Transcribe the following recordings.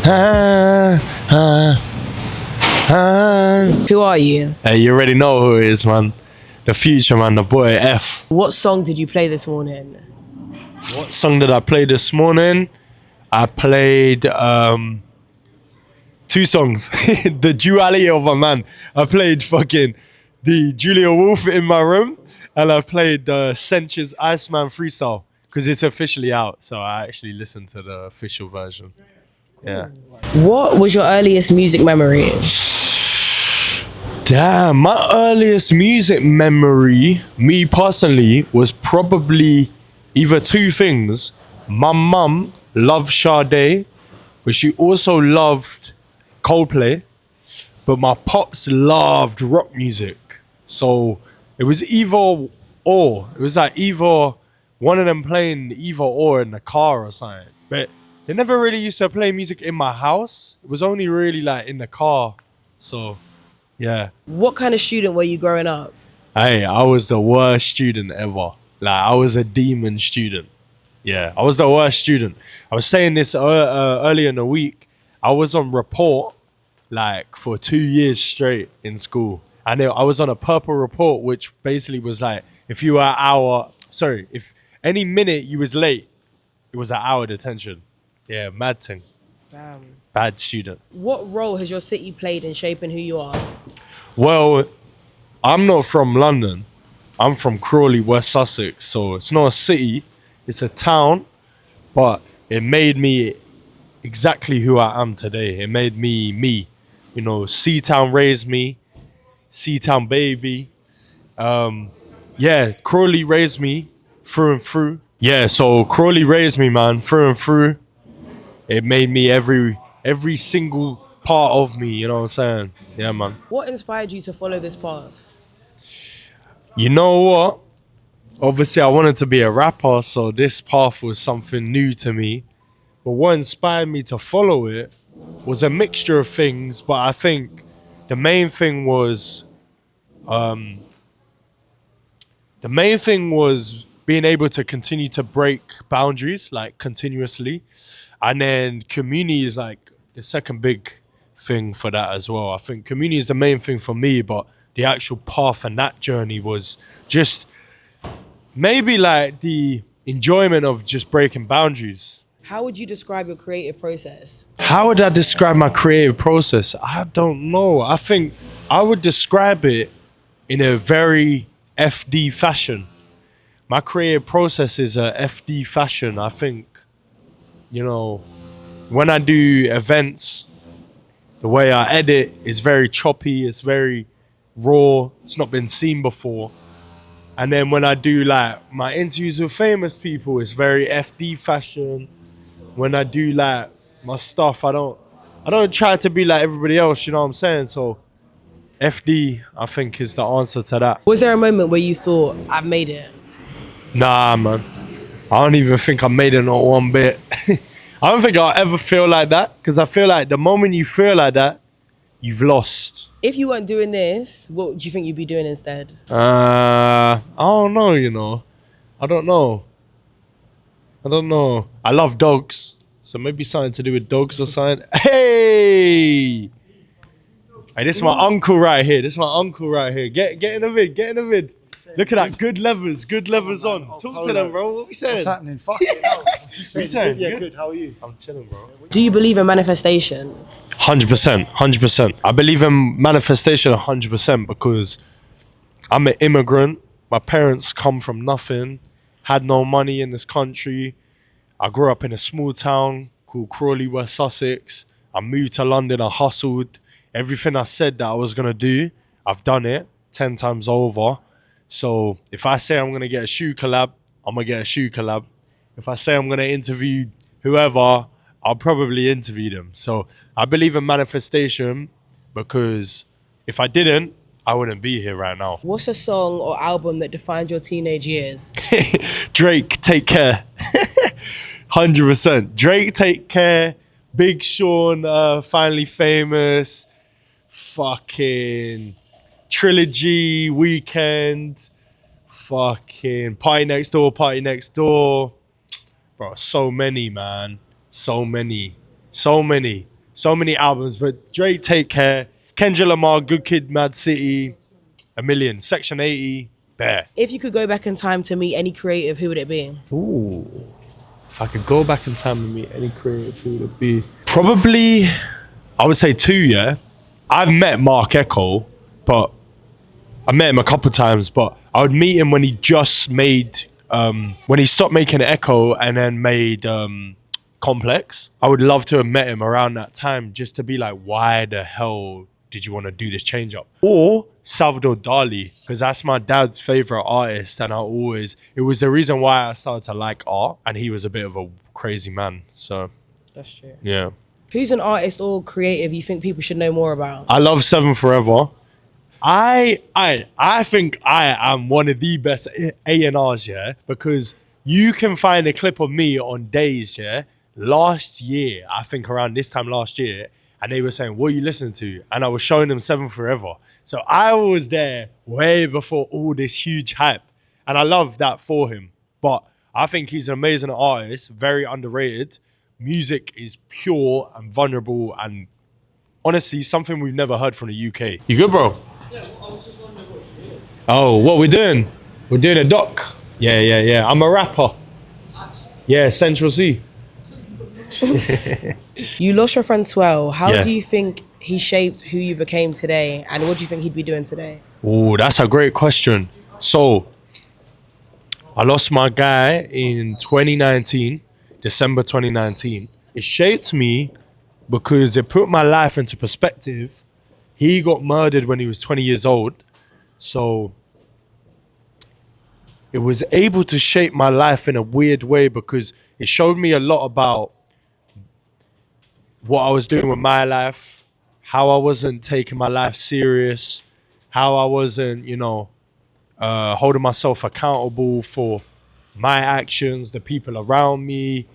Who are you? Hey, you already know who it is, man. The future, man, the boy F. What song did you play this morning? What song did I play this morning? I played two songs. The duality of a man. I played fucking the Julia Wolf in my room, and I played the Sench's Iceman freestyle because it's officially out. So I actually listened to the official version. Yeah. What was your earliest music memory? Damn, my earliest music memory, me personally, was probably either two things. My mum loved Sade, but she also loved Coldplay. But my pops loved rock music. So it was either or. It was like either one of them playing either or in the car or something. But they never really used to play music in my house. It was only really like in the car. So yeah. What kind of student were you growing up? Hey, I was the worst student ever. Like, I was a demon student. Yeah, I was the worst student. I was saying this earlier in the week. I was on report, like, for 2 years straight in school. And I was on a purple report, which basically was like, if any minute you was late, it was an hour detention. Yeah, mad thing. Damn. Bad student. What role has your city played in shaping who you are? Well, I'm not from London. I'm from Crawley, West Sussex. So it's not a city, it's a town. But it made me exactly who I am today. It made me me. You know, Seatown raised me. Seatown baby. Yeah, Crawley raised me through and through. Yeah, so Crawley raised me, man, through and through. It made me every single part of me, you know what I'm saying? Yeah, man. What inspired you to follow this path? You know what? Obviously, I wanted to be a rapper, so this path was something new to me. But what inspired me to follow it was a mixture of things, but I think the main thing was being able to continue to break boundaries, like, continuously. And then community is like the second big thing for that as well. I think community is the main thing for me, but the actual path and that journey was just maybe like the enjoyment of just breaking boundaries. How would you describe your creative process? How would I describe my creative process? I don't know. I think I would describe it in a very FD fashion. My creative process is a FD fashion. I think, you know, when I do events, the way I edit is very choppy, it's very raw, it's not been seen before. And then when I do like my interviews with famous people, it's very FD fashion. When I do like my stuff, I don't try to be like everybody else, you know what I'm saying? So FD, I think, is the answer to that. Was there a moment where you thought, I've made it? Nah, man. I don't even think I made it not one bit. I don't think I'll ever feel like that, because I feel like the moment you feel like that, you've lost. If you weren't doing this, what do you think you'd be doing instead? I don't know, you know. I don't know. I love dogs, so maybe something to do with dogs or something. Hey, this is my uncle right here. Get in the vid. Look at that, good levers on. Talk to them, bro. What we saying? What's happening? Fuck it. We saying? Yeah, good. How are you? I'm chilling, bro. Do you believe in manifestation? 100%. I believe in manifestation 100% because I'm an immigrant. My parents come from nothing, had no money in this country. I grew up in a small town called Crawley, West Sussex. I moved to London, I hustled. Everything I said that I was going to do, I've done it 10 times over. So if I say I'm going to get a shoe collab, I'm going to get a shoe collab. If I say I'm going to interview whoever, I'll probably interview them. So I believe in manifestation because if I didn't, I wouldn't be here right now. What's a song or album that defined your teenage years? Drake, Take Care. 100%. Drake, Take Care. Big Sean, Finally Famous. Fucking Trilogy, Weekend. Fucking Party Next Door. Bro, so many, man. So many. So many albums, but Drake, Take Care, Kendrick Lamar, Good Kid, Mad City, A Million, Section 80, Bear. If you could go back in time to meet any creative, who would it be? Ooh. If I could go back in time and meet any creative, who would it be? Probably, I would say two, yeah? I've met Mark Echo, but I met him a couple times, but I would meet him when he just made, when he stopped making Echo and then made Complex. I would love to have met him around that time just to be like, why the hell did you want to do this change up? Or Salvador Dali, because that's my dad's favorite artist, and it was the reason why I started to like art, and he was a bit of a crazy man. So That's true. yeah. Who's an artist or creative you think people should know more about? I love Seven Forever. I think I am one of the best A&Rs, yeah, because you can find a clip of me on Days, yeah, last year, I think around this time last year, and they were saying, what are you listening to? And I was showing them Seven Forever. So I was there way before all this huge hype. And I love that for him. But I think he's an amazing artist, very underrated. Music is pure and vulnerable and honestly something we've never heard from the UK. You good, bro? Yeah, I was just wondering what you're doing. Oh, what we doing? We're doing a doc. Yeah. I'm a rapper. Yeah, Central C. You lost your friend Suel. How Yeah. do you think he shaped who you became today? And what do you think he'd be doing today? Oh, that's a great question. So, I lost my guy in 2019, December 2019. It shaped me because it put my life into perspective. He got murdered when he was 20 years old. So, it was able to shape my life in a weird way because it showed me a lot about what I was doing with my life, how I wasn't taking my life serious, how I wasn't, holding myself accountable for my actions, the people around me.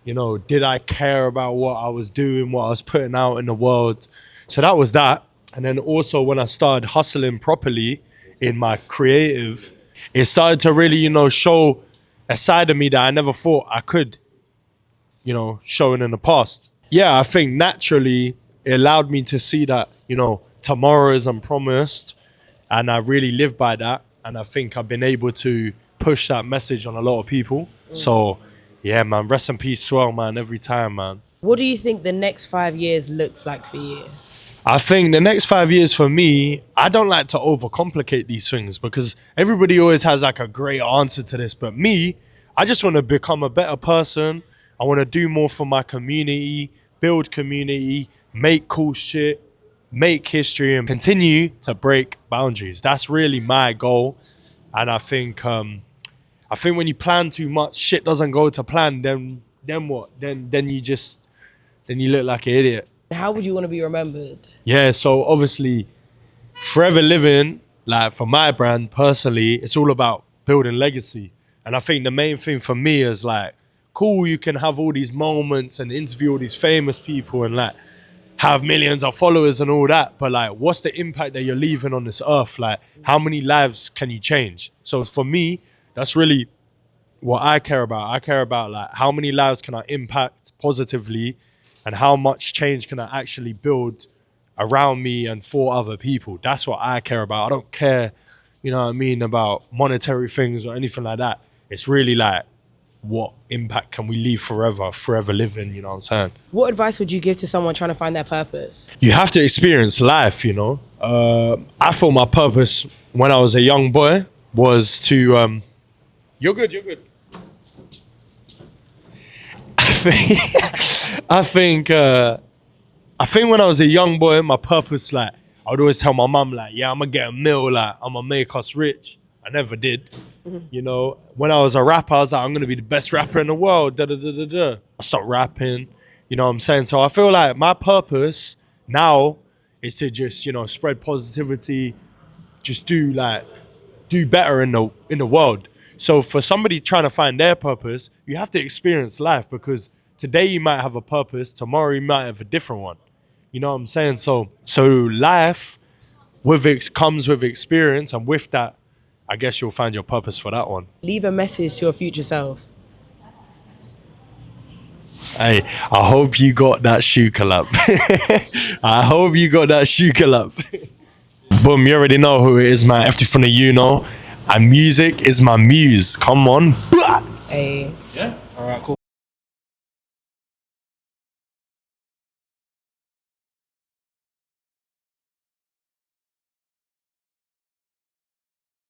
Did I care about what I was doing, what I was putting out in the world? So that was that. And then also when I started hustling properly in my creative, it started to really, show a side of me that I never thought I could, showing in the past. Yeah, I think naturally it allowed me to see that, tomorrow is unpromised, and I really live by that. And I think I've been able to push that message on a lot of people. So, yeah, man, rest in peace, Swell, man, every time, man. What do you think the next 5 years looks like for you? I think the next 5 years for me, I don't like to overcomplicate these things because everybody always has like a great answer to this. But me, I just want to become a better person. I want to do more for my community, build community, make cool shit, make history, and continue to break boundaries. That's really my goal. And I think when you plan too much, shit doesn't go to plan. Then what? Then you look like an idiot. How would you want to be remembered? Yeah, so obviously, forever living, like for my brand personally, it's all about building legacy. And I think the main thing for me is like, cool, you can have all these moments and interview all these famous people and like have millions of followers and all that. But like, what's the impact that you're leaving on this earth? Like, how many lives can you change? So for me, that's really what I care about. I care about like how many lives can I impact positively and how much change can I actually build around me and for other people. That's what I care about. I don't care, about monetary things or anything like that. It's really like, what impact can we leave forever living, you know what I'm saying? What advice would you give to someone trying to find their purpose? You have to experience life, I thought my purpose when I was a young boy was to, You're good. I think when I was a young boy, my purpose, like, I would always tell my mum, like, yeah, I'm gonna get a meal, like, I'm gonna make us rich. I never did. When I was a rapper, I was like, I'm gonna be the best rapper in the world. I stopped rapping, you know what I'm saying? So I feel like my purpose now is to just, spread positivity, just do better in the world. So for somebody trying to find their purpose, you have to experience life because today you might have a purpose, tomorrow you might have a different one. You know what I'm saying? So life comes with experience, and with that, I guess you'll find your purpose for that one. Leave a message to your future self. Hey, I hope you got that shoe collab. I hope you got that shoe collab. Boom, you already know who it is, man. FD from the you know. And music is my muse. Come on. Hey. Yeah? All right, cool.